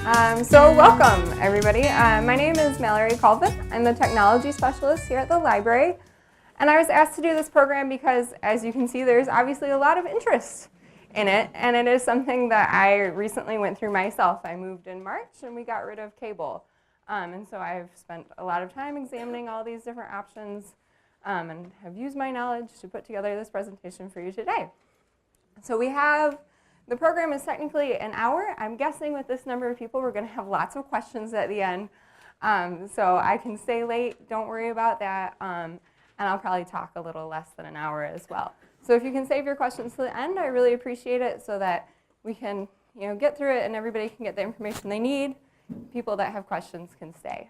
So welcome, everybody. My name is Mallory Colvin. I'm the technology specialist here at the library. And I was asked to do this program because, as you can see, there's obviously a lot of interest in it. And it is something that I recently went through myself. I moved in March, and we got rid of cable. And so I've spent a lot of time examining all these different options and have used my knowledge to put together this presentation for you today. So we have, the program is technically an hour. I'm guessing with this number of people, we're going to have lots of questions at the end. So I can stay late, don't worry about that. And I'll probably talk a little less than an hour as well. So if you can save your questions to the end, I really appreciate it so that we can get through it and everybody can get the information they need. People that have questions can stay.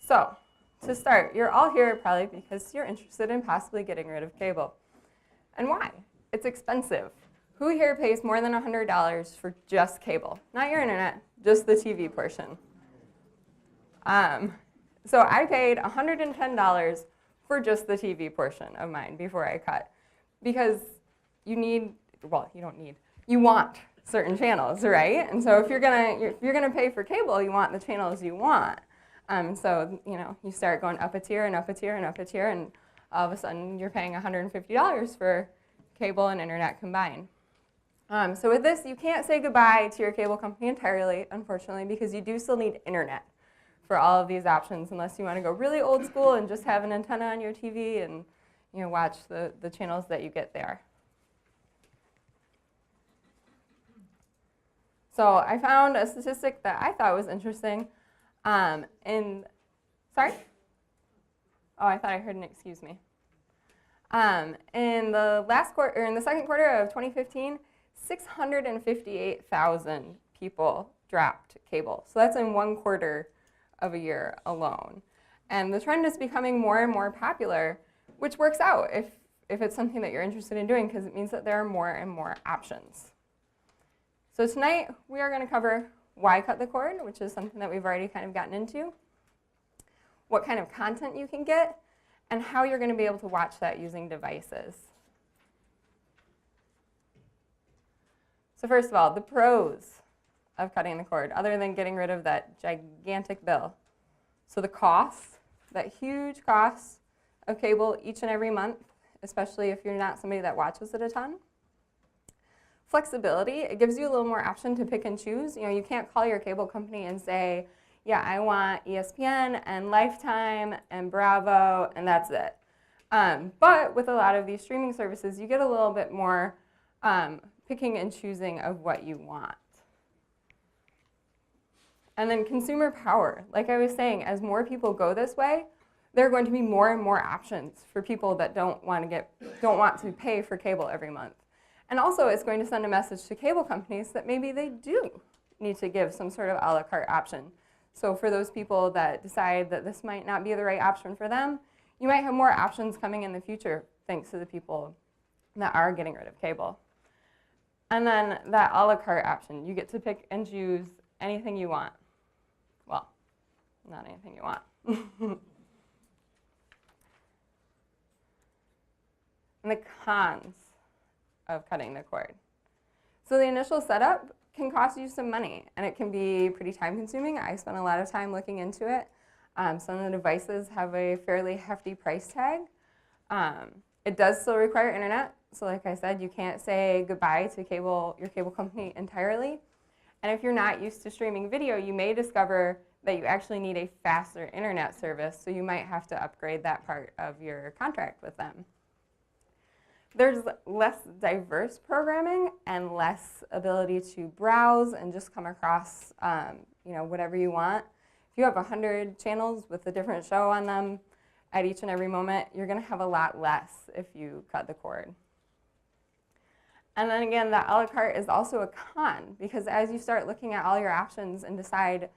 So to start, you're all here probably because you're interested in possibly getting rid of cable. And why? It's expensive. Who here pays more than $100 for just cable? Not your internet, just the TV portion. So I paid $110 for just the TV portion of mine before I cut. Because you need, well, you don't need, you want certain channels, right? And so if you're gonna pay for cable, you want the channels you want. So you start going up a tier and up a tier and up a tier, and all of a sudden you're paying $150 for cable and internet combined. So with this, you can't say goodbye to your cable company entirely, unfortunately, because you do still need internet for all of these options, unless you want to go really old school and just have an antenna on your TV and watch the channels that you get there. So I found a statistic that I thought was interesting. Sorry? Oh, I thought I heard an excuse me. In the second quarter of 2015, 658,000 people dropped cable. So that's in 1 quarter of a year alone. And the trend is becoming more and more popular, which works out if it's something that you're interested in doing, because it means that there are more and more options. So tonight, we are going to cover why cut the cord, which is something that we've already kind of gotten into, what kind of content you can get, and how you're going to be able to watch that using devices. So first of all, the pros of cutting the cord, other than getting rid of that gigantic bill. So the cost, that huge cost of cable each and every month, especially if you're not somebody that watches it a ton. Flexibility, it gives you a little more option to pick and choose. You can't call your cable company and say, yeah, I want ESPN and Lifetime and Bravo, and that's it. But with a lot of these streaming services, you get a little bit more picking and choosing of what you want. And then consumer power. Like I was saying, as more people go this way, there are going to be more and more options for people that don't want to pay for cable every month. And also, it's going to send a message to cable companies that maybe they do need to give some sort of a la carte option. So for those people that decide that this might not be the right option for them, you might have more options coming in the future thanks to the people that are getting rid of cable. And then that a la carte option, you get to pick and choose anything you want. Well, not anything you want. And the cons of cutting the cord. So the initial setup can cost you some money, and it can be pretty time consuming. I spent a lot of time looking into it. Some of the devices have a fairly hefty price tag. It does still require internet, so like I said, you can't say goodbye to your cable company entirely. And if you're not used to streaming video, you may discover that you actually need a faster internet service, so you might have to upgrade that part of your contract with them. There's less diverse programming and less ability to browse and just come across whatever you want. If you have 100 channels with a different show on them at each and every moment, you're going to have a lot less if you cut the cord. And then again, that a la carte is also a con, because as you start looking at all your options and decide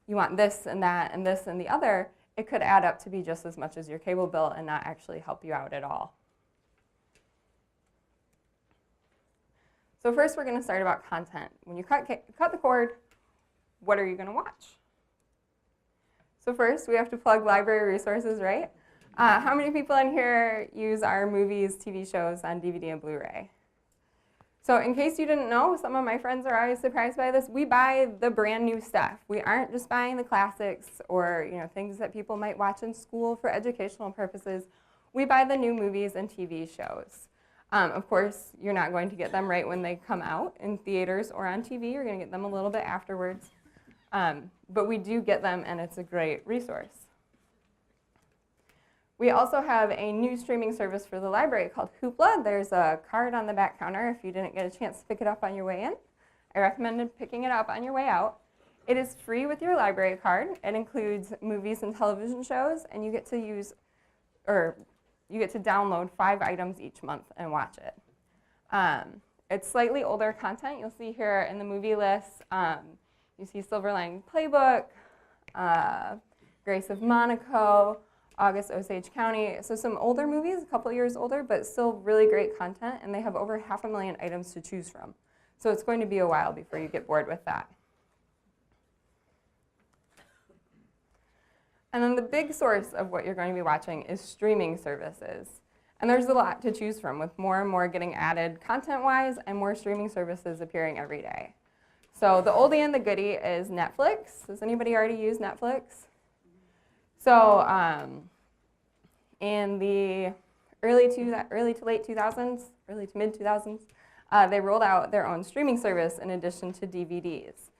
you want this and that and this and the other, it could add up to be just as much as your cable bill and not actually help you out at all. So first, we're going to start about content. When you cut the cord, what are you going to watch? So first, we have to plug library resources, right? How many people in here use our movies, TV shows on DVD and Blu-ray? So in case you didn't know, some of my friends are always surprised by this. We buy the brand new stuff. We aren't just buying the classics or things that people might watch in school for educational purposes. We buy the new movies and TV shows. Of course, you're not going to get them right when they come out in theaters or on TV. You're going to get them a little bit afterwards. But we do get them, and it's a great resource. We also have a new streaming service for the library called Hoopla. There's a card on the back counter if you didn't get a chance to pick it up on your way in. I recommend picking it up on your way out. It is free with your library card. It includes movies and television shows, and you get to download 5 items each month and watch it. It's slightly older content. You'll see here in the movie list, you see Silver Lining Playbook, Grace of Monaco, August Osage County. So some older movies, a couple years older, but still really great content, and they have over 500,000 items to choose from. So it's going to be a while before you get bored with that. And then the big source of what you're going to be watching is streaming services. And there's a lot to choose from, with more and more getting added content-wise and more streaming services appearing every day. So the oldie and the goodie is Netflix. Does anybody already use Netflix? So in the early to late 2000s, early to mid 2000s, they rolled out their own streaming service in addition to DVDs.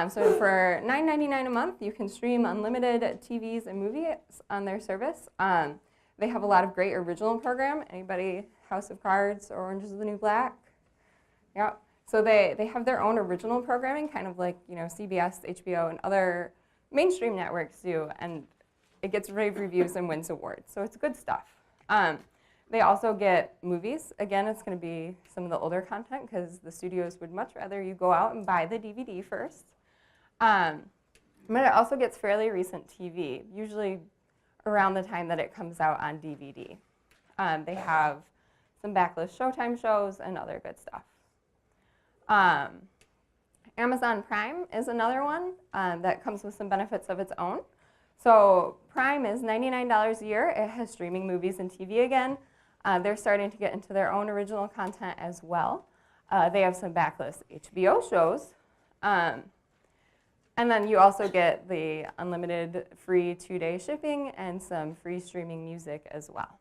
So for $9.99 a month, you can stream unlimited TVs and movies on their service. They have a lot of great original program. Anybody House of Cards or Orange is the New Black? Yeah. So they have their own original programming, kind of like CBS, HBO, and other mainstream networks do, and it gets rave reviews and wins awards. So it's good stuff. They also get movies. Again, it's going to be some of the older content because the studios would much rather you go out and buy the DVD first. But it also gets fairly recent TV, usually around the time that it comes out on DVD. They have some backlist Showtime shows and other good stuff. Amazon Prime is another one that comes with some benefits of its own. So Prime is $99 a year. It has streaming movies and TV again. They're starting to get into their own original content as well. They have some backlist HBO shows. And then you also get the unlimited free 2-day shipping and some free streaming music as well.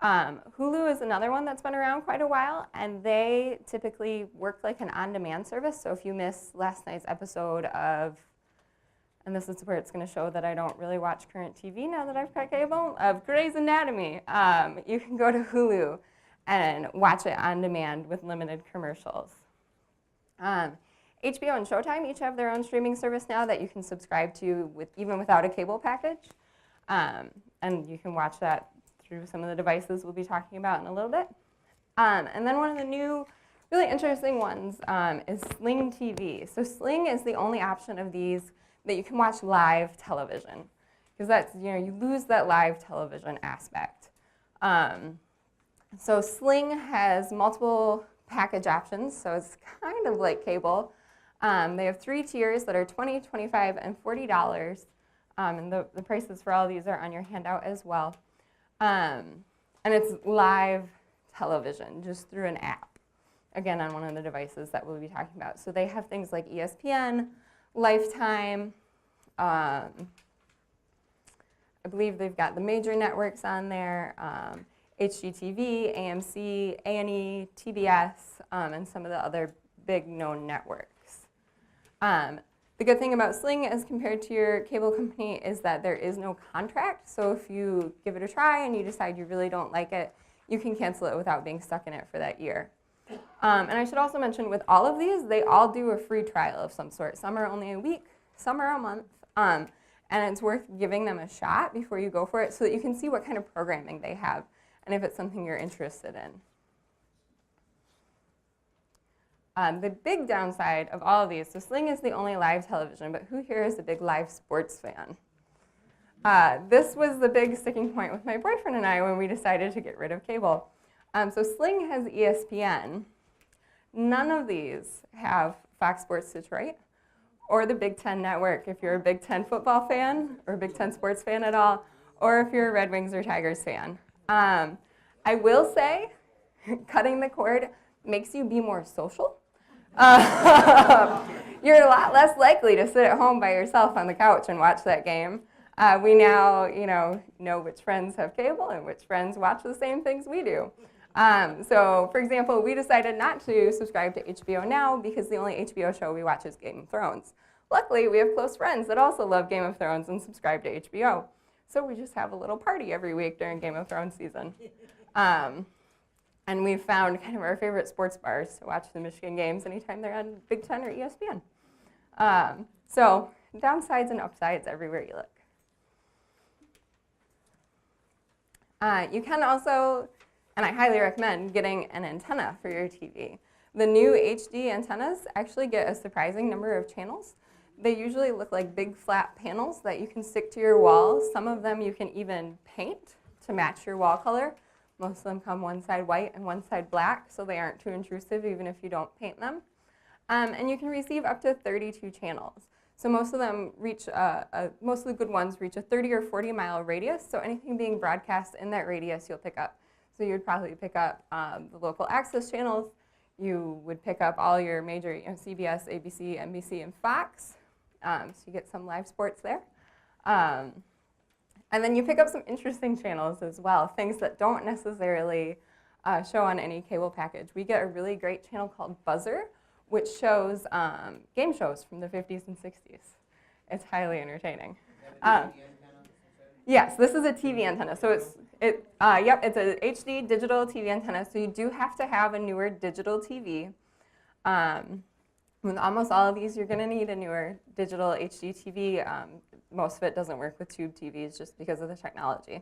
Hulu is another one that's been around quite a while, and they typically work like an on-demand service. So if you miss last night's episode of, and this is where it's going to show that I don't really watch current TV now that I've got cable, of Grey's Anatomy, you can go to Hulu and watch it on demand with limited commercials. HBO and Showtime each have their own streaming service now that you can subscribe to even without a cable package. And you can watch that through some of the devices we'll be talking about in a little bit. And then one of the new really interesting ones is Sling TV. So Sling is the only option of these that you can watch live television, because that's, you lose that live television aspect. So Sling has multiple package options, so it's kind of like cable. They have 3 tiers that are $20, $25, and $40, and the prices for all of these are on your handout as well. And it's live television, just through an app, again, on one of the devices that we'll be talking about. So they have things like ESPN, Lifetime, I believe they've got the major networks on there, HGTV, AMC, A&E, TBS, and some of the other big known networks. The good thing about Sling as compared to your cable company is that there is no contract. So if you give it a try and you decide you really don't like it, you can cancel it without being stuck in it for that year. And I should also mention with all of these, they all do a free trial of some sort. Some are only a week, some are a month. And it's worth giving them a shot before you go for it so that you can see what kind of programming they have and if it's something you're interested in. The big downside of all of these, so Sling is the only live television, but who here is a big live sports fan? This was the big sticking point with my boyfriend and I when we decided to get rid of cable. So Sling has ESPN. None of these have Fox Sports Detroit or the Big Ten Network if you're a Big Ten football fan or a Big Ten sports fan at all, or if you're a Red Wings or Tigers fan. I will say, cutting the cord, makes you be more social. You're a lot less likely to sit at home by yourself on the couch and watch that game. We now, know which friends have cable and which friends watch the same things we do. So, for example, we decided not to subscribe to HBO Now because the only HBO show we watch is Game of Thrones. Luckily, we have close friends that also love Game of Thrones and subscribe to HBO. So we just have a little party every week during Game of Thrones season. And we've found kind of our favorite sports bars to watch the Michigan games anytime they're on Big Ten or ESPN. So downsides and upsides everywhere you look. You can also, and I highly recommend, getting an antenna for your TV. The new HD antennas actually get a surprising number of channels. They usually look like big flat panels that you can stick to your wall. Some of them you can even paint to match your wall color. Most of them come one side white and one side black, so they aren't too intrusive even if you don't paint them. And you can receive up to 32 channels. So most of them reach, most of the good ones reach a 30 or 40 mile radius, so anything being broadcast in that radius you'll pick up. So you would probably pick up the local access channels. You would pick up all your major CBS, ABC, NBC, and Fox. So you get some live sports there. And then you pick up some interesting channels as well, things that don't necessarily show on any cable package. We get a really great channel called Buzzer, which shows game shows from the 50s and 60s. It's highly entertaining. Yes, this is a TV antenna. So it's a HD digital TV antenna. So you do have to have a newer digital TV. With almost all of these, you're going to need a newer digital HD TV. Most of it doesn't work with tube TVs just because of the technology.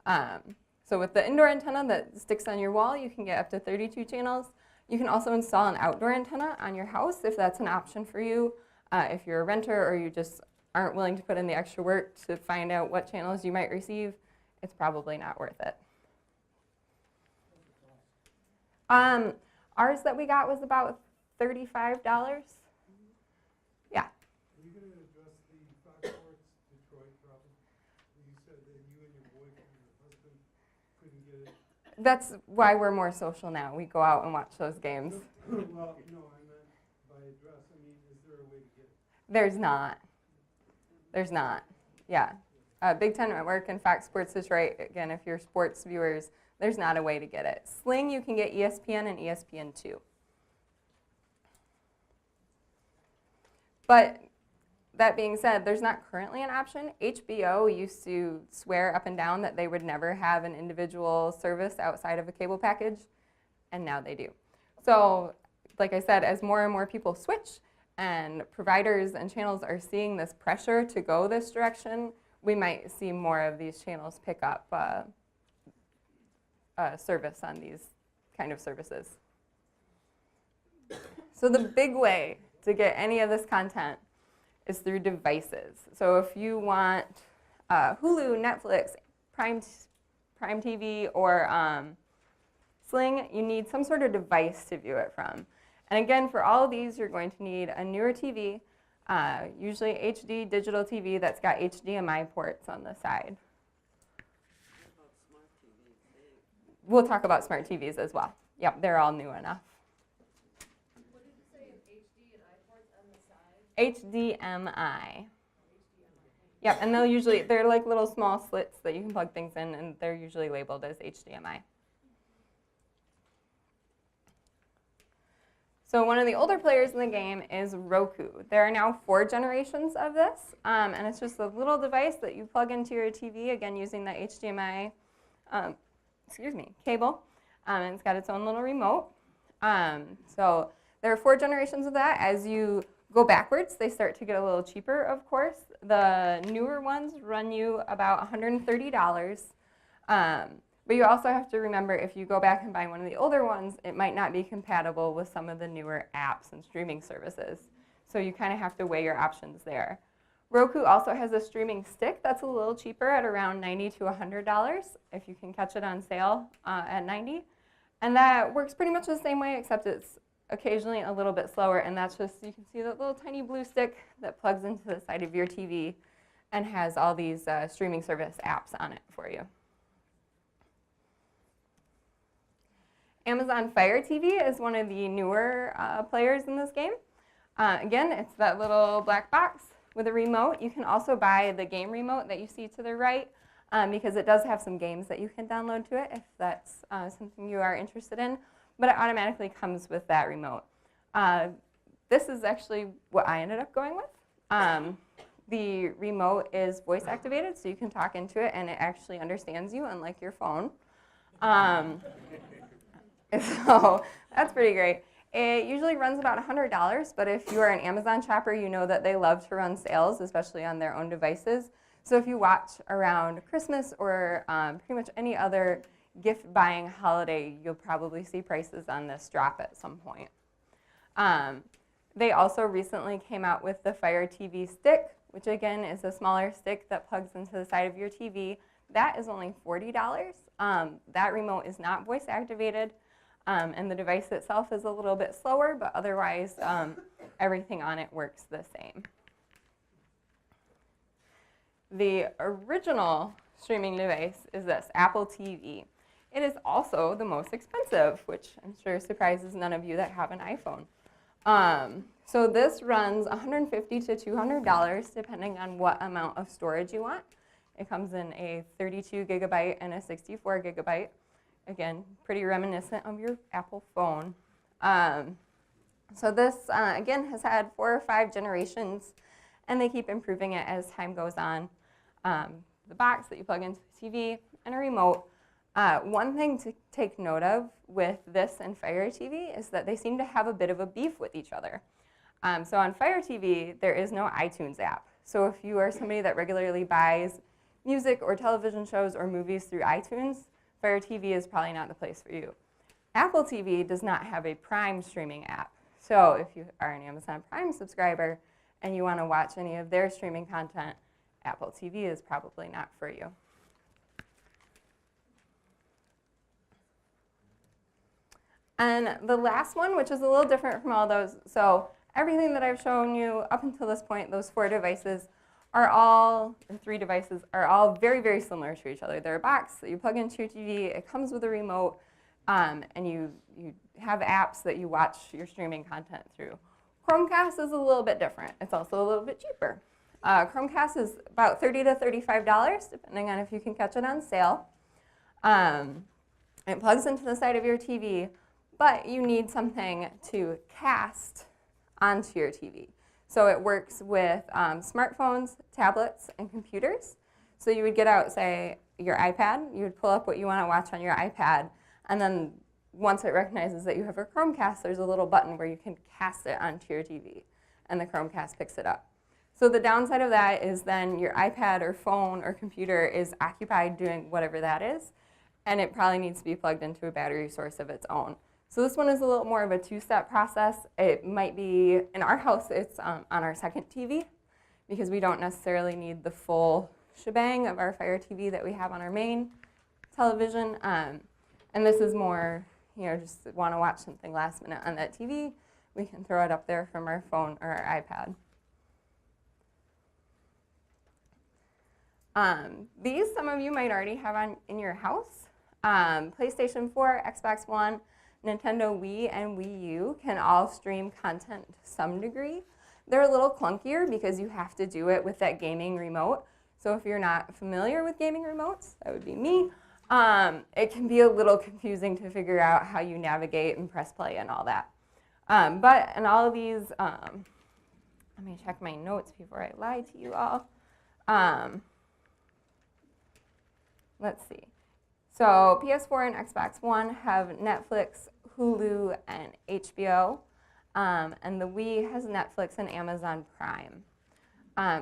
So with the indoor antenna that sticks on your wall, you can get up to 32 channels. You can also install an outdoor antenna on your house if that's an option for you. If you're a renter or you just aren't willing to put in the extra work to find out what channels you might receive, it's probably not worth it. Ours that we got was about $35. Yeah. Are you going to address the Fox Sports Detroit problem? You said that you and your boyfriend or husband couldn't get it. That's why we're more social now. We go out and watch those games. Well, no, I meant by address. I mean, is there a way to get it? There's not. There's not. Yeah. Big Ten Network and Fox Sports Detroit, again, if you're sports viewers, there's not a way to get it. Sling, you can get ESPN and ESPN2. But that being said, there's not currently an option. HBO used to swear up and down that they would never have an individual service outside of a cable package, and now they do. So, like I said, as more and more people switch and providers and channels are seeing this pressure to go this direction, we might see more of these channels pick up service on these kind of services. So the big way to get any of this content is through devices. So if you want Hulu, Netflix, Prime TV, or Sling, you need some sort of device to view it from. And again, for all of these, you're going to need a newer TV, usually HD digital TV that's got HDMI ports on the side. We'll talk about smart TVs as well. Yep, they're all new enough. What did you say, HD and I ports on the side? HDMI. Yep, and they're like little small slits that you can plug things in, and they're usually labeled as HDMI. So one of the older players in the game is Roku. There are now 4 generations of this, and it's just a little device that you plug into your TV, again using the HDMI cable, and it's got its own little remote. So there are 4 generations of that. As you go backwards, they start to get a little cheaper, of course. The newer ones run you about $130. But you also have to remember, if you go back and buy one of the older ones, it might not be compatible with some of the newer apps and streaming services. So you kind of have to weigh your options there. Roku also has a streaming stick that's a little cheaper at around $90 to $100 if you can catch it on sale at $90. And that works pretty much the same way, except it's occasionally a little bit slower, and that's just, you can see that little tiny blue stick that plugs into the side of your TV and has all these streaming service apps on it for you. Amazon Fire TV is one of the newer players in this game. Again, it's that little black box with a remote. You can also buy the game remote that you see to the right because it does have some games that you can download to it if that's something you are interested in, but it automatically comes with that remote. This is actually what I ended up going with. The remote is voice activated, so you can talk into it and it actually understands you, unlike your phone. So that's pretty great. It usually runs about $100, but if you are an Amazon shopper, you know that they love to run sales, especially on their own devices. So if you watch around Christmas or pretty much any other gift buying holiday, you'll probably see prices on this drop at some point. They also recently came out with the Fire TV stick, which again is a smaller stick that plugs into the side of your TV. That is only $40. That remote is not voice activated. And the device itself is a little bit slower, but otherwise everything on it works the same. The original streaming device is this Apple TV. It is also the most expensive, which I'm sure surprises none of you that have an iPhone. So this runs $150 to $200 depending on what amount of storage you want. It comes in a 32 gigabyte and a 64 gigabyte. Again, pretty reminiscent of your Apple phone. So this, again, has had 4 or 5 generations, and they keep improving it as time goes on. The box that you plug into the TV and a remote. One thing to take note of with this and Fire TV is that they seem to have a bit of a beef with each other. So on Fire TV, there is no iTunes app. So if you are somebody that regularly buys music or television shows or movies through iTunes, Fire TV is probably not the place for you. Apple TV does not have a Prime streaming app. So if you are an Amazon Prime subscriber and you want to watch any of their streaming content, Apple TV is probably not for you. And the last one, which is a little different from all those, so everything that I've shown you up until this point, those 4 devices, are all, or 3 devices, are all very, very similar to each other. They're a box that you plug into your TV, it comes with a remote, and you have apps that you watch your streaming content through. Chromecast is a little bit different. It's also a little bit cheaper. Chromecast is about $30 to $35, depending on if you can catch it on sale. It plugs into the side of your TV, but you need something to cast onto your TV. So it works with smartphones, tablets, and computers. So you would get out, say, your iPad. You would pull up what you want to watch on your iPad. And then once it recognizes that you have a Chromecast, there's a little button where you can cast it onto your TV. And the Chromecast picks it up. So the downside of that is then your iPad or phone or computer is occupied doing whatever that is. And it probably needs to be plugged into a battery source of its own. So this one is a little more of a 2-step process. It might be, in our house, it's on our second TV because we don't necessarily need the full shebang of our Fire TV that we have on our main television. And this is more, just want to watch something last minute on that TV, we can throw it up there from our phone or our iPad. These some of you might already have in your house. PlayStation 4, Xbox One, Nintendo Wii, and Wii U can all stream content to some degree. They're a little clunkier because you have to do it with that gaming remote. So if you're not familiar with gaming remotes, that would be me, it can be a little confusing to figure out how you navigate and press play and all that. But in all of these, let me check my notes before I lie to you all. Let's see. So PS4 and Xbox One have Netflix, Hulu, and HBO. And the Wii has Netflix and Amazon Prime.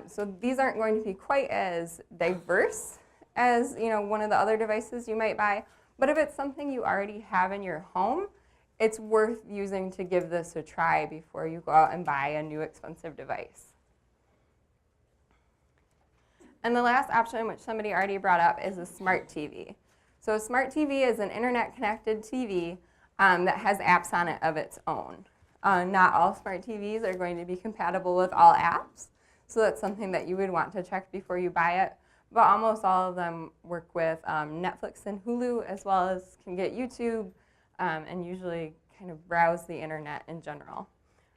So these aren't going to be quite as diverse as one of the other devices you might buy. But if it's something you already have in your home, it's worth using to give this a try before you go out and buy a new expensive device. And the last option, which somebody already brought up, is a smart TV. So a smart TV is an internet-connected TV that has apps on it of its own. Not all smart TVs are going to be compatible with all apps, so that's something that you would want to check before you buy it. But almost all of them work with Netflix and Hulu, as well as can get YouTube, and usually kind of browse the internet in general.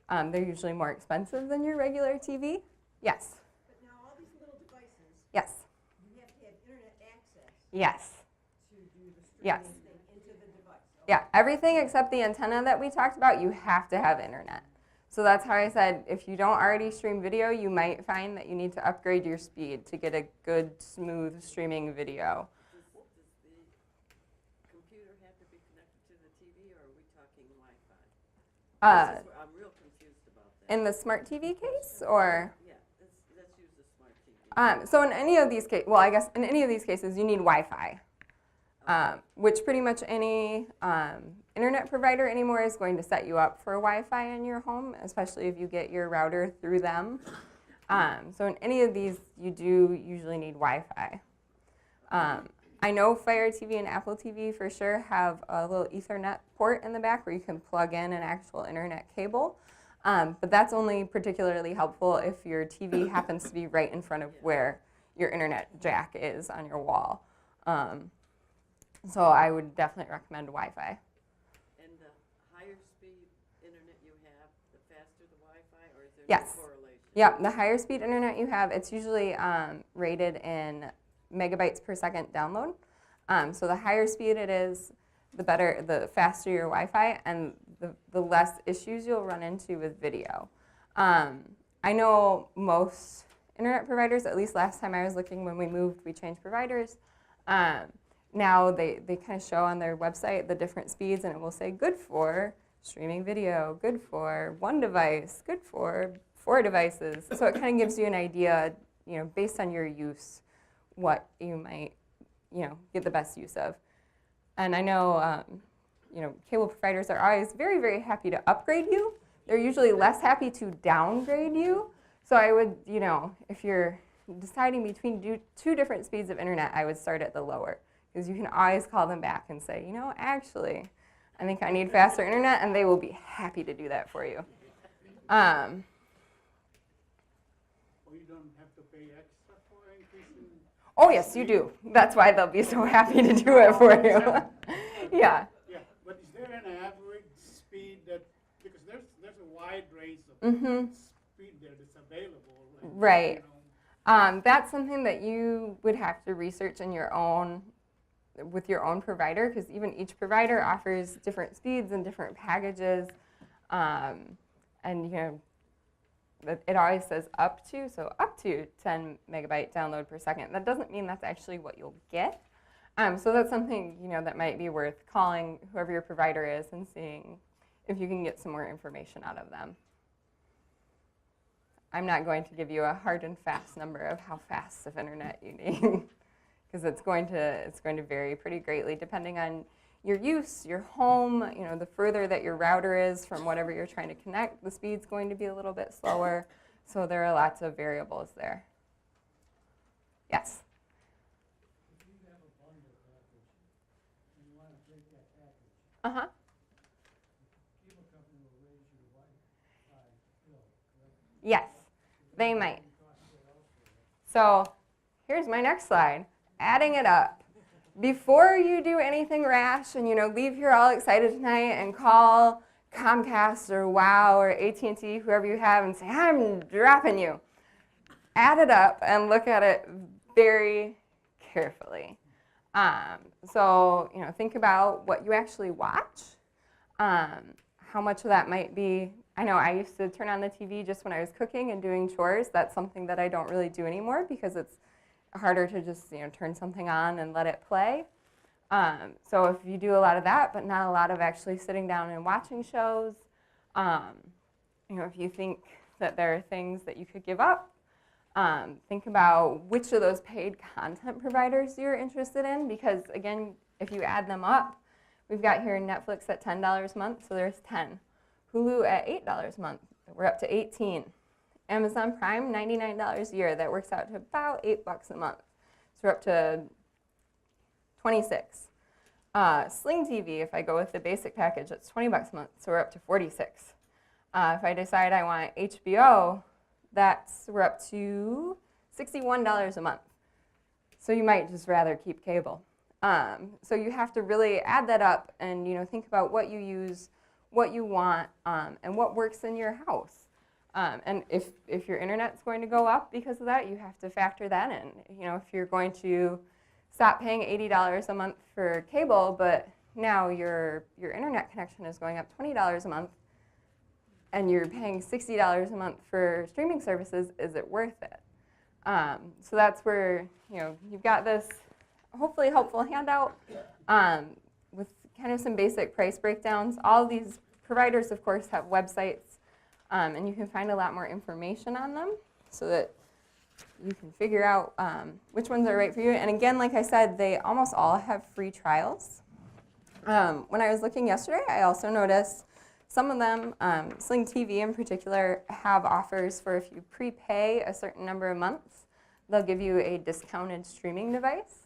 They're usually more expensive than your regular TV. Yes. But now all these little devices, Yes. you have to have internet access Yes. to do the streaming Yes. thing into the device. Yeah, everything except the antenna that we talked about, you have to have internet. So that's how I said if you don't already stream video, you might find that you need to upgrade your speed to get a good, smooth streaming video. Does the computer have to be connected to the TV, or are we talking Wi-Fi? This is where I'm real confused about that. In the smart TV case, or? Yeah, let's use the smart TV. So in any of these cases, well, I guess in any of these cases, you need Wi-Fi, which pretty much any internet provider anymore is going to set you up for Wi-Fi in your home, especially if you get your router through them. So in any of these, you do usually need Wi-Fi. I know Fire TV and Apple TV for sure have a little Ethernet port in the back where you can plug in an actual internet cable. But that's only particularly helpful if your TV happens to be right in front of where your internet jack is on your wall. So I would definitely recommend Wi-Fi. And the higher speed internet you have, the faster the Wi-Fi, or is there Yes. no correlation? Yeah, the higher speed internet you have, it's usually rated in megabytes per second download. So the higher speed it is, the faster your Wi-Fi, and the less issues you'll run into with video. I know most internet providers, at least last time I was looking when we moved, we changed providers. Now they kind of show on their website the different speeds, and it will say good for streaming video, good for one device, good for 4 devices. So it kind of gives you an idea, based on your use, what you might, get the best use of. And I know, cable providers are always very, very happy to upgrade you. They're usually less happy to downgrade you. So I would, if you're deciding between 2 different speeds of internet, I would start at the lower. Because you can always call them back and say, actually, I think I need faster internet, and they will be happy to do that for you. Or you don't have to pay extra for increasing? Oh, yes, you do. That's why they'll be so happy to do it for you. Yeah. Yeah, but is there an average speed because there's a wide range of speed there that's available. Right. That's something that you would have to research with your own provider, because even each provider offers different speeds and different packages, and it always says up to 10 megabyte download per second. That doesn't mean that's actually what you'll get. So that's something that might be worth calling whoever your provider is and seeing if you can get some more information out of them. I'm not going to give you a hard and fast number of how fast of internet you need, because it's going to vary pretty greatly depending on your use, your home. The further that your router is from whatever you're trying to connect, the speed's going to be a little bit slower. So there are lots of variables there. Yes. If you have a bundle package and you want to take that package, Uh-huh. the cable company will raise your Wi-Fi bill, correct? Yes, they might. So here's my next slide. Adding it up. Before you do anything rash and leave here all excited tonight and call Comcast or WOW or AT&T, whoever you have, and say, I'm dropping you. Add it up and look at it very carefully. So think about what you actually watch, how much of that might be. I know I used to turn on the TV just when I was cooking and doing chores. That's something that I don't really do anymore because it's harder to just turn something on and let it play. So if you do a lot of that, but not a lot of actually sitting down and watching shows, if you think that there are things that you could give up, think about which of those paid content providers you're interested in, because again, if you add them up, we've got here Netflix at $10 a month, so there's 10. Hulu at $8 a month, we're up to 18. Amazon Prime, $99 a year. That works out to about $8 a month. So we're up to 26. Sling TV, if I go with the basic package, that's $20 a month. So we're up to 46. If I decide I want HBO, we're up to $61 a month. So you might just rather keep cable. So you have to really add that up and think about what you use, what you want, and what works in your house. And if your internet's going to go up because of that, you have to factor that in. If you're going to stop paying $80 a month for cable, but now your internet connection is going up $20 a month, and you're paying $60 a month for streaming services, is it worth it? So that's where you've got this hopefully helpful handout with kind of some basic price breakdowns. All of these providers, of course, have websites, and you can find a lot more information on them so that you can figure out which ones are right for you. And again, like I said, they almost all have free trials. When I was looking yesterday, I also noticed some of them, Sling TV in particular, have offers for if you prepay a certain number of months, they'll give you a discounted streaming device.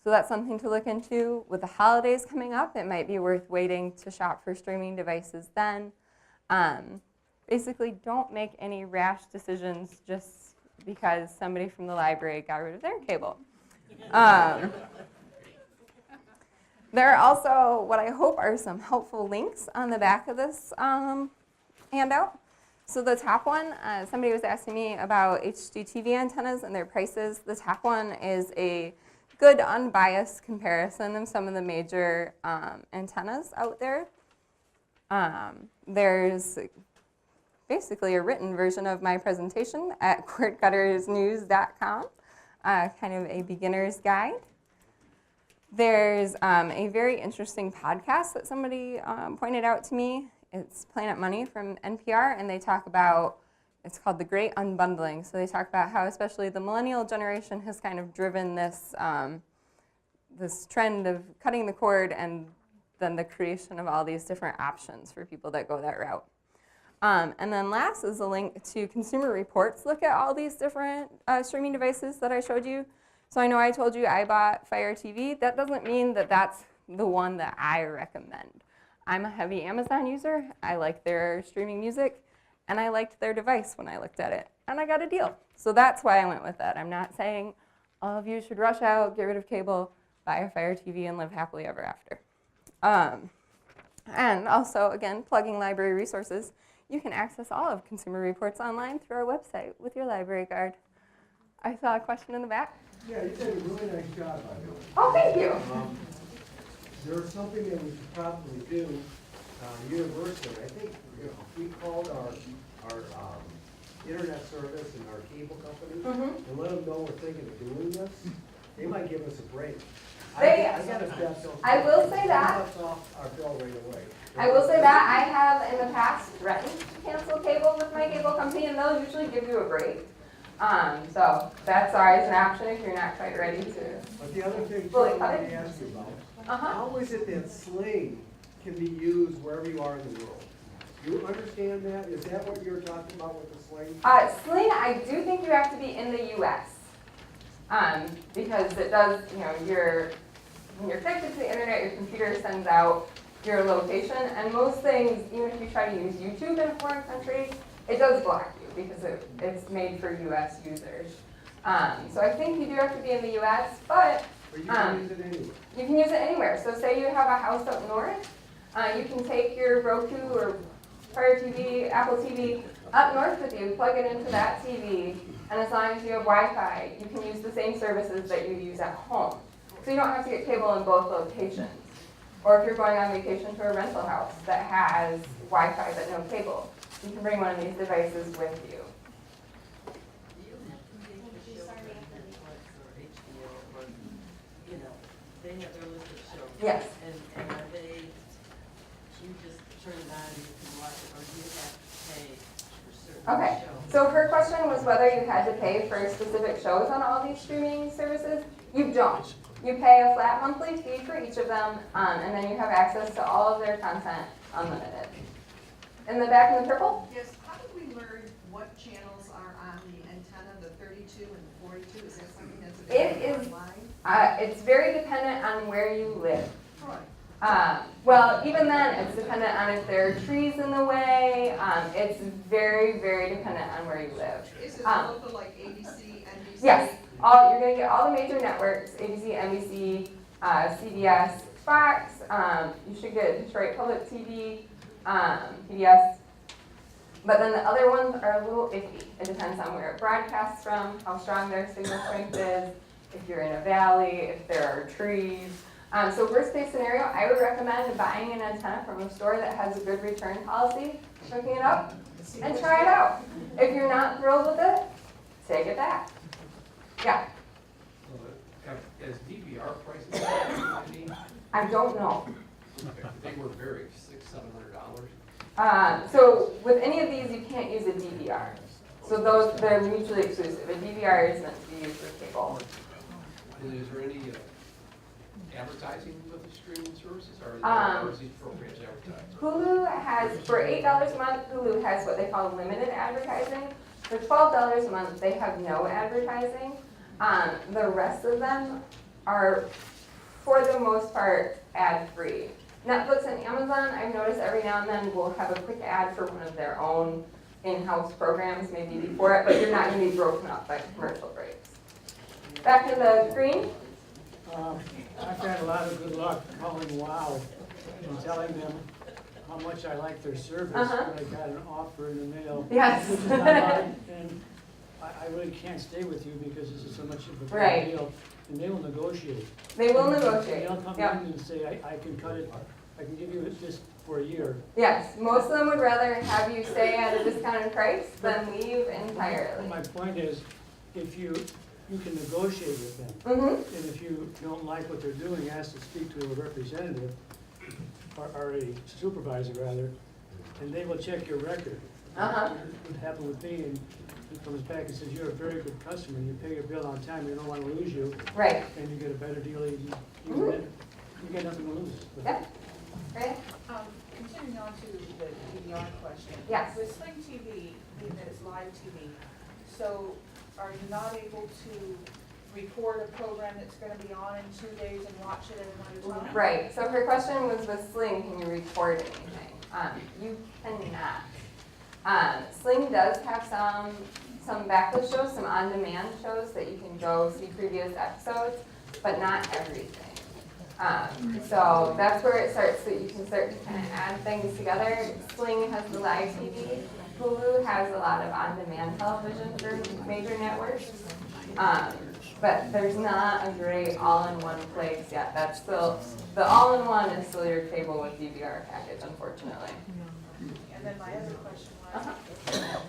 So that's something to look into. With the holidays coming up, it might be worth waiting to shop for streaming devices then. Basically, don't make any rash decisions just because somebody from the library got rid of their cable. There are also what I hope are some helpful links on the back of this handout. So the top one, somebody was asking me about HD TV antennas and their prices. The top one is a good unbiased comparison of some of the major antennas out there. There's basically a written version of my presentation at cordcuttersnews.com, kind of a beginner's guide. There's a very interesting podcast that somebody pointed out to me. It's Planet Money from NPR, and they talk about, it's called The Great Unbundling. So they talk about how especially the millennial generation has kind of driven this, this trend of cutting the cord and then the creation of all these different options for people that go that route. And then last is a link to Consumer Reports. Look at all these different streaming devices that I showed you. So I know I told you I bought Fire TV. That doesn't mean that that's the one that I recommend. I'm a heavy Amazon user. I like their streaming music, and I liked their device when I looked at it, and I got a deal. So that's why I went with that. I'm not saying all of you should rush out, get rid of cable, buy a Fire TV, and live happily ever after. And also, again, plugging library resources, you can access all of Consumer Reports online through our website with your library card. I saw a question in the back. Yeah, you did a really nice job, by the way. Oh, thank you. There's something that we should probably do, universally. I think if we called our internet service and our cable company and let them know we're thinking of doing this, they might give us a break. I will say that. Our bill right away. I will say that I have in the past threatened to cancel cable with my cable company, and they'll usually give you a break. So that's always an option if you're not quite ready to. But the other thing, Fully I cut want it? to ask you about, how is it that Sling can be used wherever you are in the world? Do you understand that? Is that what you're talking about with the Sling? Sling, I do think you have to be in the U.S. Because it does, when you're connected to the internet, your computer sends out your location, and most things, even if you try to use YouTube in a foreign country, it does block you because it's made for U.S. users. So I think you do have to be in the U.S., but Or you can use it anywhere? you can use it anywhere. So say you have a house up north, you can take your Roku or Fire TV, Apple TV up north with you, plug it into that TV, and as long as you have Wi-Fi, you can use the same services that you use at home. So you don't have to get cable in both locations. Or if you're going on vacation to a rental house that has Wi-Fi but no cable, you can bring one of these devices with you. Do you have to make the show for Netflix or HBO or, they have their list of shows? Yes. And are they, you just turn it on and you can watch it, or do you have to pay for certain Okay, shows? so her question was whether you had to pay for specific shows on all these streaming services. You don't. You pay a flat monthly fee for each of them, and then you have access to all of their content unlimited. In the back in the purple? Yes, how did we learn what channels are on the antenna, the 32 and the 42? Is that something that's available online? It's very dependent on where you live. Right. Well, even then, it's dependent on if there are trees in the way. It's very, very dependent on where you live. Is it local like ABC, NBC? Yes, you're going to get all the major networks, ABC, NBC, CBS, Fox. You should get Detroit Public TV, PBS. But then the other ones are a little iffy. It depends on where it broadcasts from, how strong their signal strength is, if you're in a valley, if there are trees. So worst case scenario, I would recommend buying an antenna from a store that has a good return policy, hooking it up, and try it out. If you're not thrilled with it, take it back. Yeah, As DVR prices, I don't know. they were very $600-700. So with any of these, you can't use a DVR. So they're mutually exclusive. A DVR is meant to be used for cable. And is there any advertising with the streaming services, or is these programs advertised? Hulu has, for $8 a month, Hulu has what they call limited advertising. For $12 a month, they have no advertising. The rest of them are, for the most part, ad-free. Netflix and Amazon, I've noticed every now and then will have a quick ad for one of their own in-house programs, maybe before it, but you're not going to be broken up by commercial breaks. Back to the screen. I've had a lot of good luck calling WOW and telling them how much I like their service, but I got an offer in the mail. Yes. Which is not mine, and I really can't stay with you because this is so much of a Right. big deal. And they will negotiate. They will And negotiate. they'll come Yep. in and say, I can cut it, I can give you this for a year. Yes, most of them would rather have you stay at a discounted price than leave entirely. My point is, if you can negotiate with them. Mm-hmm. And if you don't like what they're doing, ask to speak to a representative, or a supervisor rather, and they will check your record. Uh-huh. What happened with me, and he comes back and says, you're a very good customer, you pay your bill on time, we don't want to lose you, Right. and you get a better deal even Mhm. then. You get nothing to lose. Yep. Right? Continuing on to the DVR question. Yes. With Sling TV, being that it's live TV, so are you not able to record a program that's gonna be on in 2 days and watch it at one time? Right. So her question was with Sling, can you record anything? You cannot. Sling does have some backlist shows, some on-demand shows that you can go see previous episodes, but not everything. So that's where it starts, that you can start to kind of add things together. Sling has the live TV. Hulu has a lot of on-demand television for major networks. But there's not a great all-in-one place yet. That's still, the all-in-one is still your cable with DVR package, unfortunately. And then my other question was,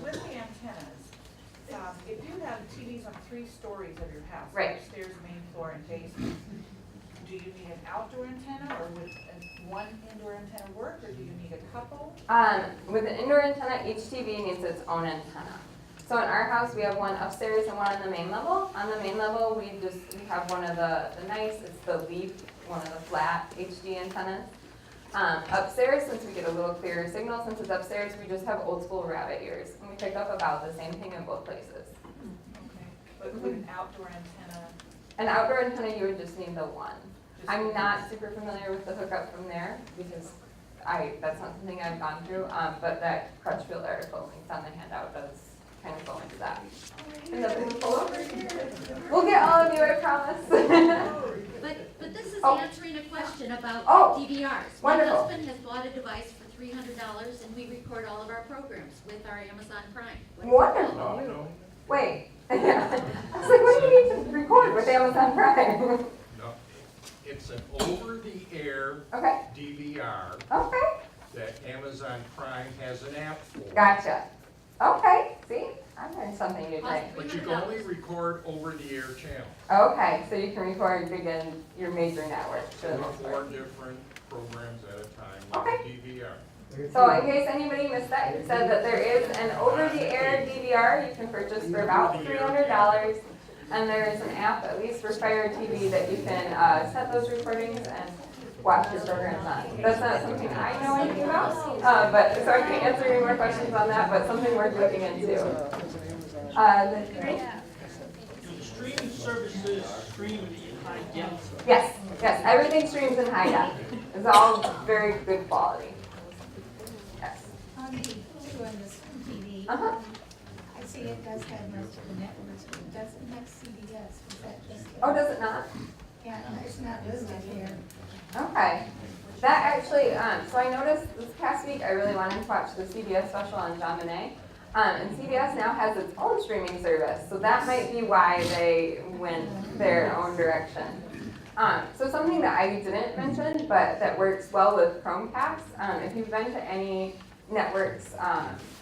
with the antennas, if you have TVs on 3 stories of your house, Right. upstairs, main floor, and basement, do you need an outdoor antenna, or would one indoor antenna work, or do you need a couple? With an indoor antenna, each TV needs its own antenna. So in our house, we have one upstairs and one on the main level. On the main level, we have one of the nice, it's the Leaf, one of the flat HD antennas. Upstairs, since we get a little clearer signal, since it's upstairs, we just have old school rabbit ears. And we pick up about the same thing in both places. Okay. But with an outdoor antenna, An outdoor antenna, you would just need the one. I'm not super familiar with the hookup from there because that's not something I've gone through, but that Crutchfield article linked on the handout does kind of go into that. And the blue pull over here. We'll get all of you, I promise. But this is Oh. answering a question about Oh, DVRs. wonderful. My husband has bought a device for $300 and we record all of our programs with our Amazon Prime. Wonderful. Wait. I was like, what do you need to record with Amazon Prime? No, it's an over-the-air Okay, DVR okay, that Amazon Prime has an app for. gotcha. Okay, see, I learned something new today. But you can only record over-the-air channels. Okay, so you can record your major networks. for the most part. 4 different programs at a time Okay. with DVR. So in case anybody missed that, you said that there is an over-the-air DVR you can purchase for about $300. And there is an app, at least for Fire TV, that you can set those recordings and watch your programs on. That's not something I know anything about, but so I can't answer any more questions on that, but something worth looking into. Do streaming services stream in high def? Yes, everything streams in high def. It's all very good quality. Yes. On the Hulu and the Sling TV, Uh-huh. I see it does have most of the networks, but it doesn't have CBS. Is that just? Oh, does it not? Yeah, it's not listed here. Okay. That actually, so I noticed this past week I really wanted to watch the CBS special on John Bonet. And CBS now has its own streaming service, so that might be why they went their own direction. So something that I didn't mention, but that works well with Chromecast, if you've been to any network's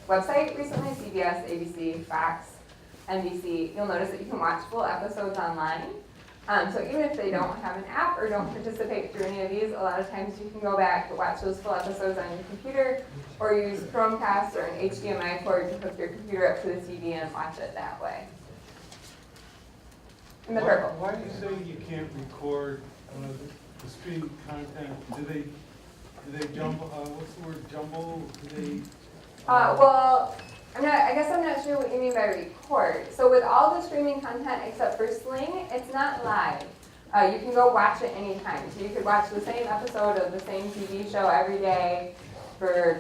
website recently, CBS, ABC, Fox, NBC, you'll notice that you can watch full episodes online. So even if they don't have an app or don't participate through any of these, a lot of times you can go back and watch those full episodes on your computer, or use Chromecast or an HDMI cord to hook your computer up to the TV and watch it that way. In the purple. Why do you say you can't record the stream content? Do they jumble, what's the word, jumble? Do they? Well, I guess I'm not sure what you mean by record. So with all the streaming content except for Sling, it's not live. You can go watch it anytime. So you could watch the same episode of the same TV show every day for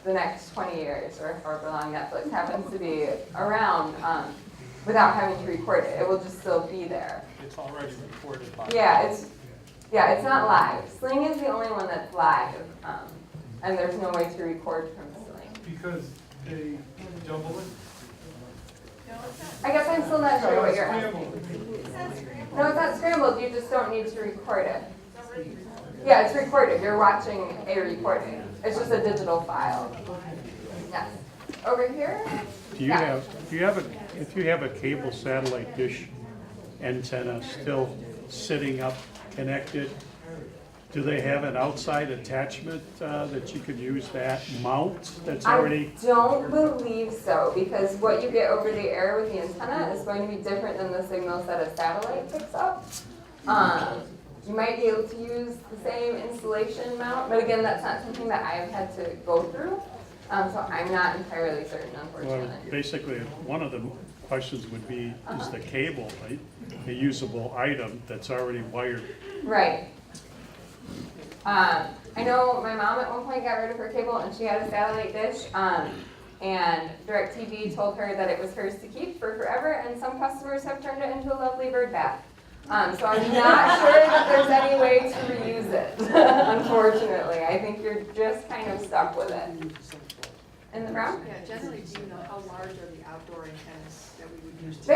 the next 20 years, or however long Netflix happens to be around, without having to record it. It will just still be there. It's already recorded by. Yeah, it's not live. Sling is the only one that's live, and there's no way to record from Sling. Because they jumble it? I guess I'm still not sure what you're Scrambled. asking. No, it's not scrambled. You just don't need to record it. Yeah, it's recorded. You're watching a recording. It's just a digital file. Yes. Over here? If you have a cable satellite dish antenna still sitting up connected, do they have an outside attachment that you could use that mount that's already? I don't believe so, because what you get over the air with the antenna is going to be different than the signals that a satellite picks up. You might be able to use the same installation mount, but again, that's not something that I've had to go through. So I'm not entirely certain, unfortunately. Well, basically, one of the questions would be, is the cable a usable item that's already wired? Right. I know my mom at one point got rid of her cable and she had a satellite dish, and DirecTV told her that it was hers to keep for forever, and some customers have turned it into a lovely bird bath. So I'm not sure that there's any way to reuse it, unfortunately. I think you're just kind of stuck with it. In the brown? Yeah, generally, do you know how large are the outdoor antennas that we would use? So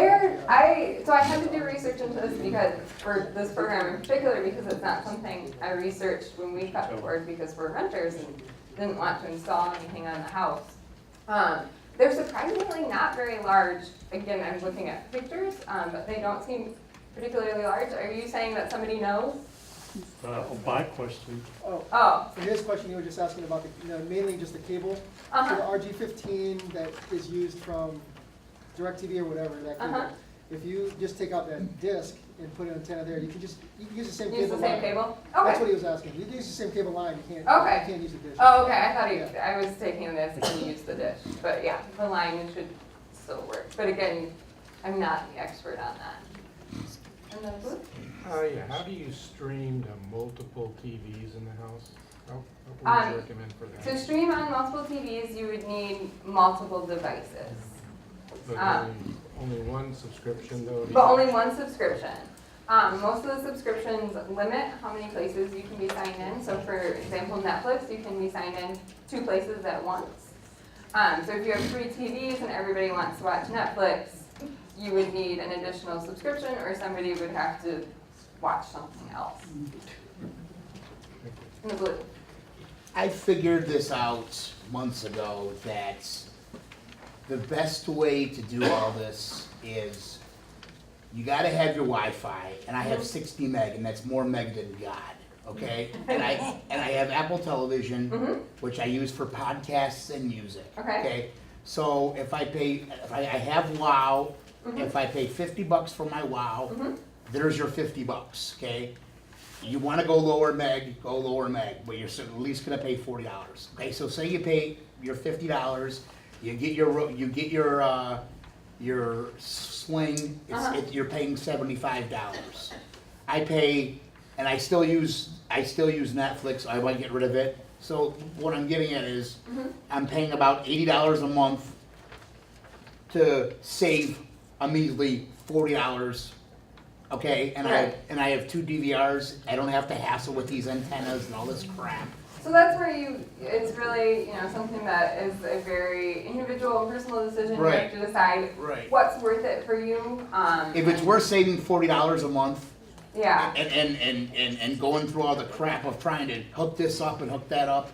I had to do research into this because, for this program in particular, because it's not something I researched when we cut the cord because we're renters and didn't want to install anything on the house. They're surprisingly not very large. Again, I'm looking at pictures, but they don't seem particularly large. Are you saying that somebody knows? My question. Oh. So his question, you were just asking about mainly just the cable. So the RG15 that is used from DirecTV or whatever, that cable. If you just take out that disc and put an antenna there, you can use the same cable. Use the same cable? Okay. That's what he was asking. You can use the same cable line. You can't. Okay. You can't use the dish. Oh, okay. I thought I was taking this and use the dish, but yeah, the line should still work. But again, I'm not the expert on that. And then blue? Yeah. How do you stream to multiple TVs in the house? What would you recommend for that? To stream on multiple TVs, you would need multiple devices. But only one subscription though? But only one subscription. Most of the subscriptions limit how many places you can be signed in. So for example, Netflix, you can be signed in 2 places at once. So if you have 3 TVs and everybody wants to watch Netflix, you would need an additional subscription, or somebody would have to watch something else. In the blue. I figured this out months ago that the best way to do all this is you gotta have your Wi-Fi, and I have 60 meg, and that's more meg than God, okay? And I have Apple Television, which I use for podcasts and music, okay? So if I have WoW, if I pay $50 for my WoW, there's your $50, okay? You want to go lower meg, but you're at least going to pay $40. Okay, so say you pay your $50, you get your Sling, you're paying $75. I pay, and I still use Netflix. I might get rid of it. So what I'm getting at is, I'm paying about $80 a month to save a measly $40 okay, and Right. I have 2 DVRs, I don't have to hassle with these antennas and all this crap. So that's where it's really, something that is a very individual and personal decision. You Right. have to decide Right. what's worth it for you. If it's worth saving $40 a month, Yeah. and going through all the crap of trying to hook this up and hook that up,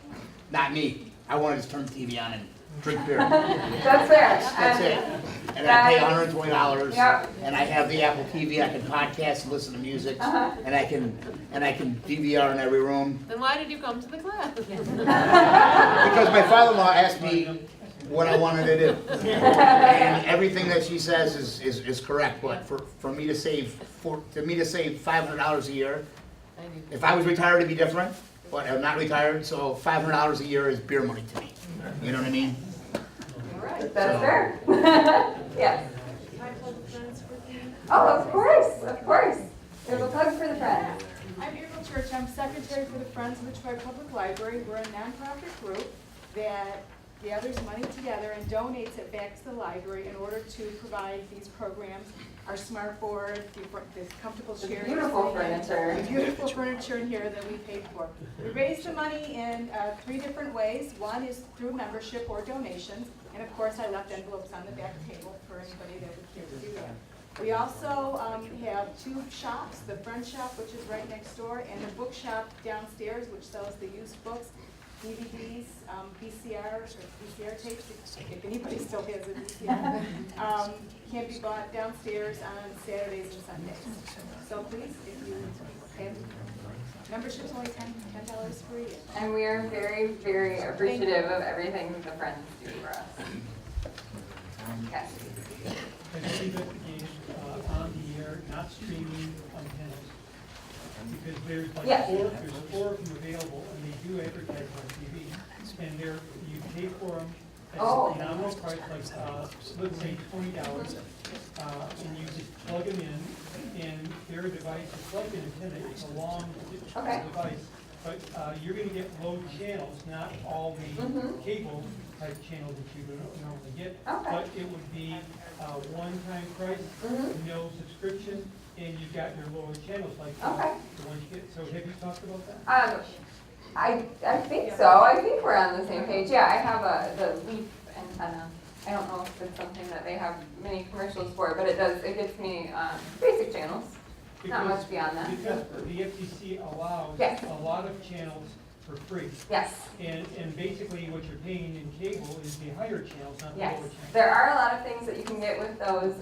not me. I want to just turn the TV on and drink beer. That's fair. That's it. And I pay $120, Yep. and I have the Apple TV, I can podcast and listen to music, and I can DVR in every room. Then why did you come to the class? Because my father-in-law asked me what I wanted to do. And everything that she says is correct, but for me to save $500 a year, if I was retired it'd be different, but I'm not retired, so $500 a year is beer money to me. You know what I mean? That's fair. Yes. Can I plug Friends for you? Oh, of course, of course. There's a plug for the friends. I'm April Church, I'm secretary for the Friends of the Troy Public Library. We're a nonprofit group that gathers money together and donates it back to the library in order to provide these programs, our smart board, the comfortable chairs. Beautiful furniture. The beautiful furniture in here that we paid for. We raise the money in 3 different ways. One is through membership or donations, and of course I left envelopes on the back table for anybody that would care to do that. We also have 2 shops, the Friend Shop, which is right next door, and the bookshop downstairs, which sells the used books, DVDs, VCRs, or VCR tapes, if anybody still has a VCR, can be bought downstairs on Saturdays and Sundays. So please, if you have, membership's only $10 for a year. And we are very, very appreciative of everything that the friends do for us. Yes. I see that the on the air, not streaming antennas. Because there's like Yes. there's 4 of them available, and they do advertise on TV. And you pay for them at a nominal price, like, let's say $20, and you just plug them in, and their device is like an antenna, it's a long device. But you're gonna get low channels, not all the cable type channels that you would normally get. But it would be a one-time price, no subscription, and you've got your lower channels like the ones you get. So have you talked about that? I think so. I think we're on the same page. Yeah, I have the leaf antenna. I don't know if it's something that they have many commercials for, but it gets me basic channels. Not much beyond that. Because the FCC allows a lot of channels for free. Yes. And basically what you're paying in cable is the higher channels, not the lower channels. There are a lot of things that you can get with those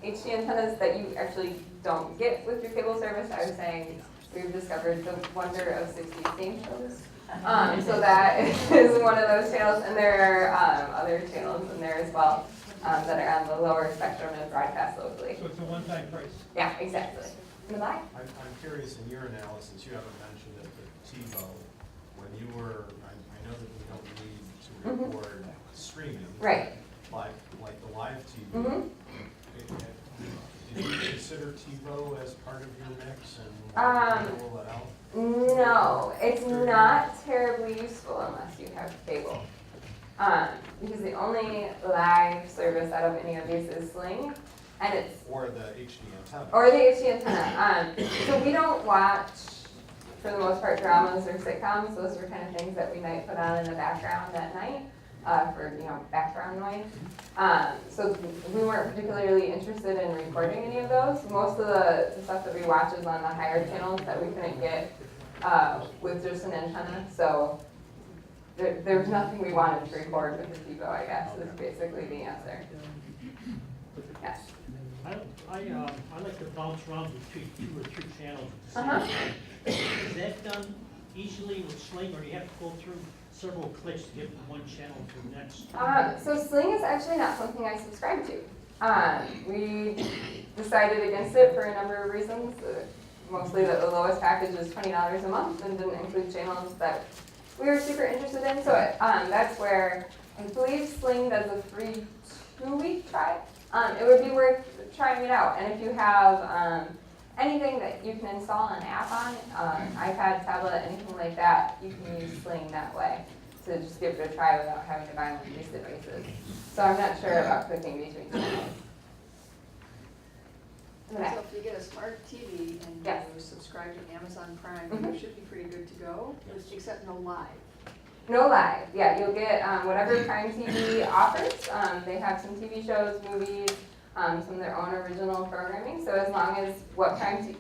HD antennas that you actually don't get with your cable service. I was saying we've discovered the wonder of 60 game shows. So that is one of those channels, and there are other channels in there as well that are on the lower spectrum and broadcast locally. So it's a one-time price. Yeah, exactly. In the back? I'm curious, in your analysis, you haven't mentioned it, but TiVo, when you were, I know that we don't need to record streaming. Right. Like the live TV. Did you consider TiVo as part of your mix and roll it out? No, it's not terribly useful unless you have cable. Because the only live service out of any of these is Sling, and it's Or the HD antenna. Or the HD antenna. So we don't watch, for the most part, dramas or sitcoms. Those are kind of things that we might put on in the background at night for background noise. So we weren't particularly interested in recording any of those. Most of the stuff that we watch is on the higher channels that we couldn't get with just an antenna. So there was nothing we wanted to record with the TiVo, I guess, is basically the answer. Yes. I like to bounce around between 2 or 3 channels at the same time. Is that done easily with Sling, or do you have to go through several clicks to get from one channel to the next? So Sling is actually not something I subscribe to. We decided against it for a number of reasons. Mostly that the lowest package is $20 a month and didn't include channels that we were super interested in. So that's where I believe Sling does a free 2-week trial. It would be worth trying it out. And if you have anything that you can install an app on, iPad, tablet, anything like that, you can use Sling that way to just give it a try without having to buy one of these devices. So I'm not sure about clicking between channels. So if you get a smart TV and Yes. you subscribe to Amazon Prime, Mhm. you should be pretty good to go, except no live. No live, yeah, you'll get whatever Prime TV offers. They have some TV shows, movies, some of their own original programming. So as long as what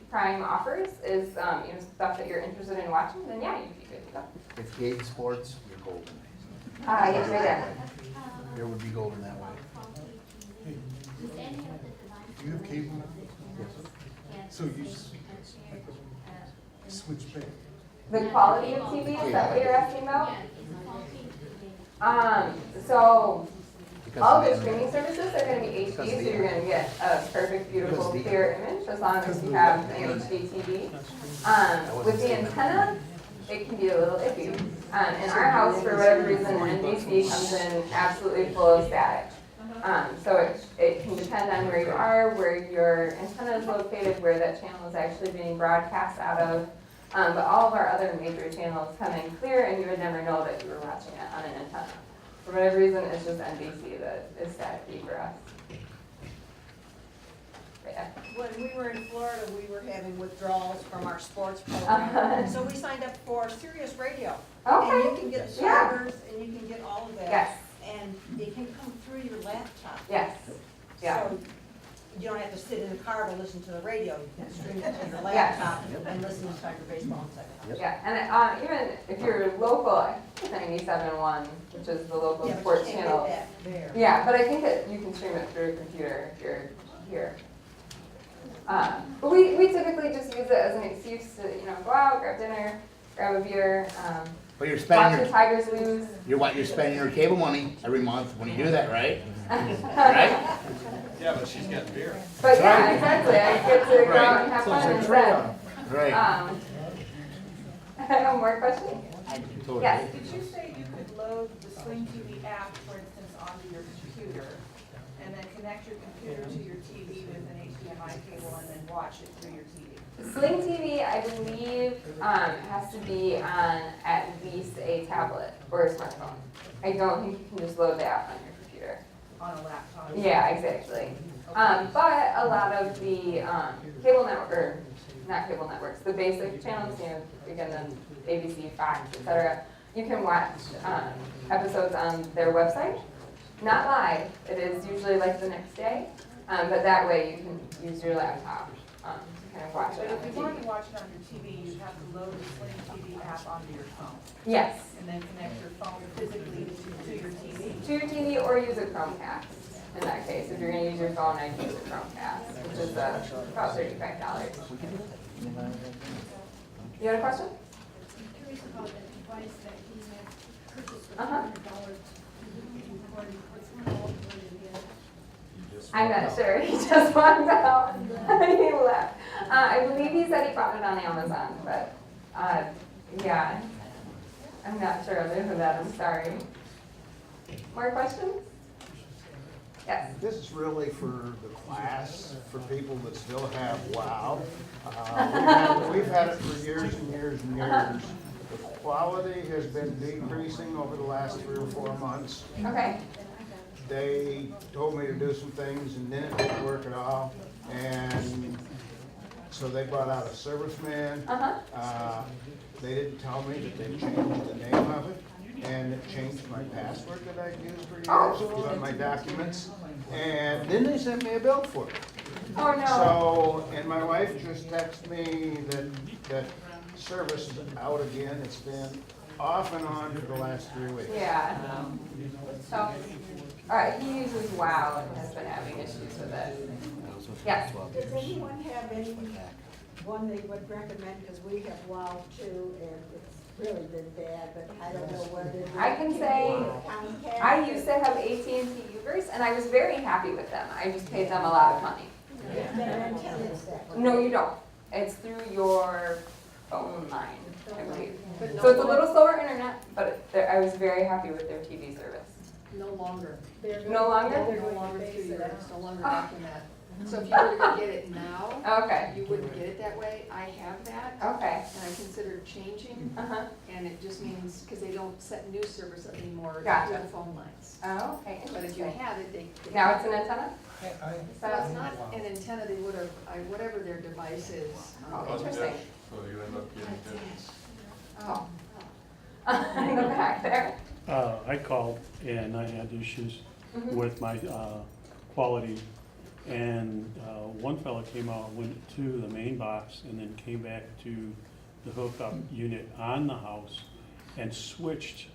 Prime offers is stuff that you're interested in watching, then yeah, you'd be good to go. If you hate sports, you're golden. Yes, right there. There would be golden that way. Do you have cable? So you switch back? The quality of TV, is that what you're asking about? So all the streaming services are going to be HD, so you're going to get a perfect, beautiful, clear image as long as you have an HD TV. With the antenna, it can be a little iffy. In our house, for whatever reason, NBC comes in absolutely full of static. So it can depend on where you are, where your antenna is located, where that channel is actually being broadcast out of. But all of our other major channels come in clear, and you would never know that you were watching it on an antenna. For whatever reason, it's just NBC that is static for us. Yeah. When we were in Florida, we were having withdrawals from our sports program. So we signed up for Sirius Radio. Okay. And you can get servers, and you can get all of that. Yes. And it can come through your laptop. Yes. Yeah. So you don't have to sit in the car to listen to the radio. You can stream it to your laptop and listen to Tiger Baseball in second. Yeah, and even if you're local, I think it's 97.1, which is the local sports channel. Get that there. Yeah, but I think that you can stream it through a computer if you're here. But we typically just use it as an excuse to go out, grab dinner, grab a beer, But you're watch spending the your, Tigers lose. you're spending your cable money every month when you do that, right? Right? Yeah, but she's got beer. But yeah, exactly. I get to go out and have fun instead. Right. One more question? Yes. Did you say you could load the Sling TV app, for instance, onto your computer, and then connect your computer to your TV with an HDMI cable and then watch it through your TV? Sling TV, I believe, has to be on at least a tablet or a smartphone. I don't think you can just load the app on your computer. On a laptop? Yeah, exactly. But a lot of the cable network, or not cable networks, the basic channels, again, the ABC, Fox, etc., you can watch episodes on their website. Not live, it is usually like the next day, but that way you can use your laptop to kind of watch it on But the if you wanted TV. to watch it on your TV, you'd have to load the Sling TV app onto your phone. Yes. And then connect your phone physically to your TV. To your TV or use a Chromecast. In that case, if you're going to use your phone, I'd use a Chromecast, which is about $35. You had a question? I'm curious about that device that he had purchased for Uh-huh. $100 to record. What's one all for again? I'm not sure. He just walked out. He left. I believe he said he bought it on Amazon, but yeah, I'm not sure other than that. I'm sorry. More questions? Yes. This is really for the class, for people that still have WOW. We've had it for years and years and years. The quality has been decreasing over the last 3 or 4 months. Okay. They told me to do some things and then it didn't work at all. And so they brought out a serviceman. They didn't tell me that they changed the name of it. And it changed my password that I'd used for years, it was on my documents. And then they sent me a bill for it. Oh, no. So, and my wife just texted me that service is out again. It's been off and on for the last 3 weeks. Yeah. So, all right, he uses WOW and has been having issues with it. Yes. Does anyone have any one they would recommend, because we have WOW too, and it's really been bad, but I don't know whether. I can say, I used to have AT&T Uverse, and I was very happy with them. I just paid them a lot of money. No, you don't. It's through your phone line, I believe. So it's a little slower internet, but I was very happy with their TV service. No longer. No longer? They're no longer through your, it's no longer Document. So if you were to go get it now, Okay. you wouldn't get it that way. I have that. Okay. And I considered changing. And it just means, because they don't set news service up anymore Gotcha. through the phone lines. Oh, okay. But if you Interesting. have it, they. Now it's an antenna? So it's not an antenna, they would have, whatever their device is. Oh, interesting. So you end up getting this. Oh. In the back there. I called and I had issues Mhm. with my quality. And one fella came out, went to the main box and then came back to the hookup unit on the house and switched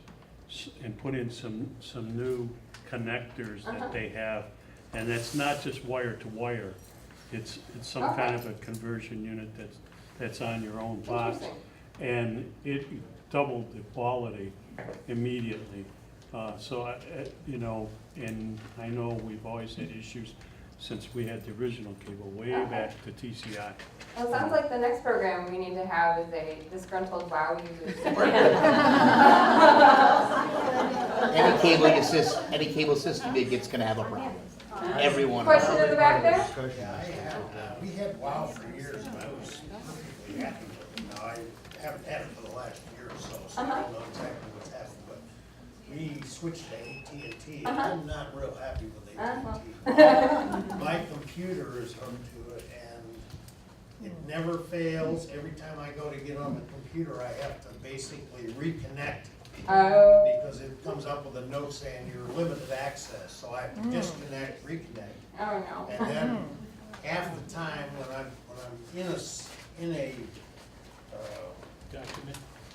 and put in some new connectors that they have. And that's not just wire to wire. It's some kind of a conversion unit that's on your own box. And it doubled the quality immediately. So, you know, and I know we've always had issues since we had the original cable way back to TCI. Well, it sounds like the next program we need to have is a disgruntled WOW user. Any cable system it gets gonna have a problem. Everyone. Question in the back there? We had WOW for years, and I was perfectly happy with it. Now, I haven't had it for the last year or so, so I don't know exactly what's happened, but we switched to AT&T, and I'm not real happy with AT&T. My computer is hooked to it, and it never fails. Every time I go to get on the computer, I have to basically reconnect. Because it comes up with a note saying you're limited access, so I have to disconnect, reconnect. Oh, no. And then half the time when I'm in a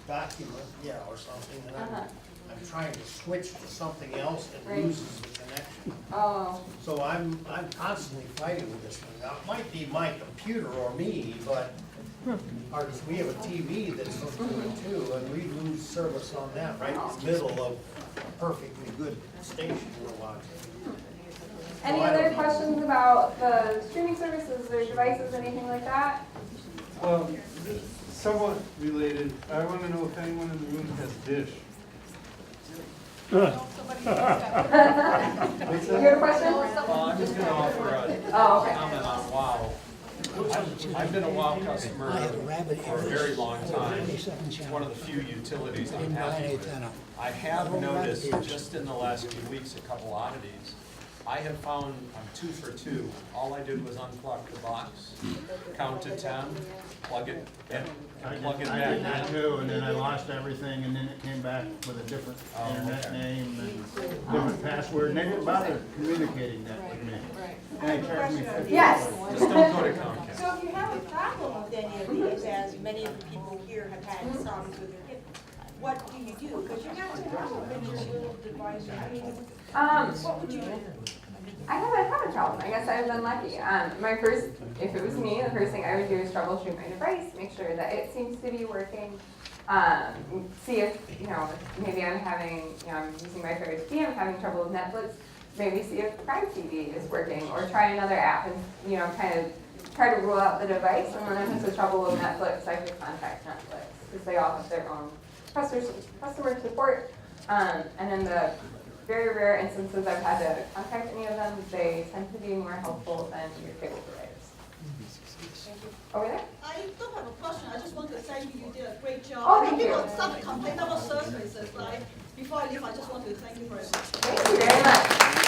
document, yeah, or something, and I'm trying to switch to something else, it loses the connection. Oh. So I'm constantly fighting with this thing. Now, it might be my computer or me, but we have a TV that's hooked to it too, and we lose service on that right in the middle of a perfectly good station we're watching. Any other questions about the streaming services or devices, anything like that? Well, somewhat related, I want to know if anyone in the room has Dish. You have a question? I'm just gonna offer a comment on WOW. I've been a WOW customer for a very long time. It's one of the few utilities I'm happy with. I have noticed just in the last few weeks a couple oddities. I have found I'm 2 for 2. All I did was unplug the box, count to 10, plug it, and plug it I back did that in. too, and then I lost everything, and then it came back with a different internet name and different password, and they didn't bother communicating that with me. And they charged me $50. Yes. Just don't go to Chromecast. So if you have a problem with any of these, as many of the people here have had problems with their kids, what do you do? Because you have to have a little device. I mean, what would you do? I haven't had a problem. I guess I've been lucky. If it was me, the first thing I would do is troubleshoot my device, make sure that it seems to be working. See if, maybe I'm using my favorite TV, I'm having trouble with Netflix. Maybe see if Prime TV is working, or try another app and, kind of try to rule out the device. And then if it's a trouble with Netflix, I could contact Netflix because they all have their own customer support. And in the very rare instances I've had to contact any of them, they tend to be more helpful than your cable providers. Over there? I don't have a question. I just want to thank you. You did a great job. Oh, thank you. People start to complain about services. Like before I leave, I just want to thank you for it. Thank you very much.